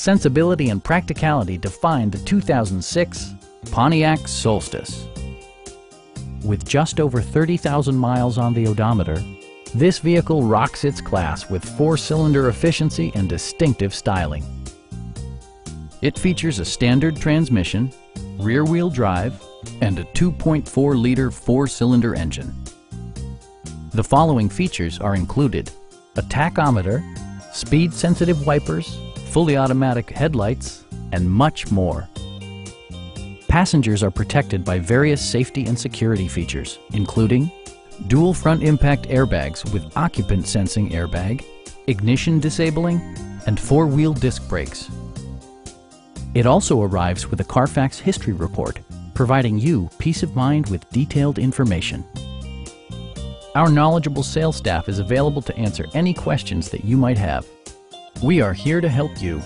sensibility and practicality define the 2006 Pontiac Solstice. With just over 30,000 miles on the odometer, this vehicle rocks its class with 4-cylinder efficiency and distinctive styling. It features a standard transmission, rear-wheel drive, and a 2.4-liter 4-cylinder engine. The following features are included: a tachometer, speed-sensitive wipers, fully automatic headlights, and much more. Passengers are protected by various safety and security features, including dual front impact airbags with occupant sensing airbag, ignition disabling, and 4-wheel disc brakes. It also arrives with a Carfax history report, providing you peace of mind with detailed information. Our knowledgeable sales staff is available to answer any questions that you might have. We are here to help you.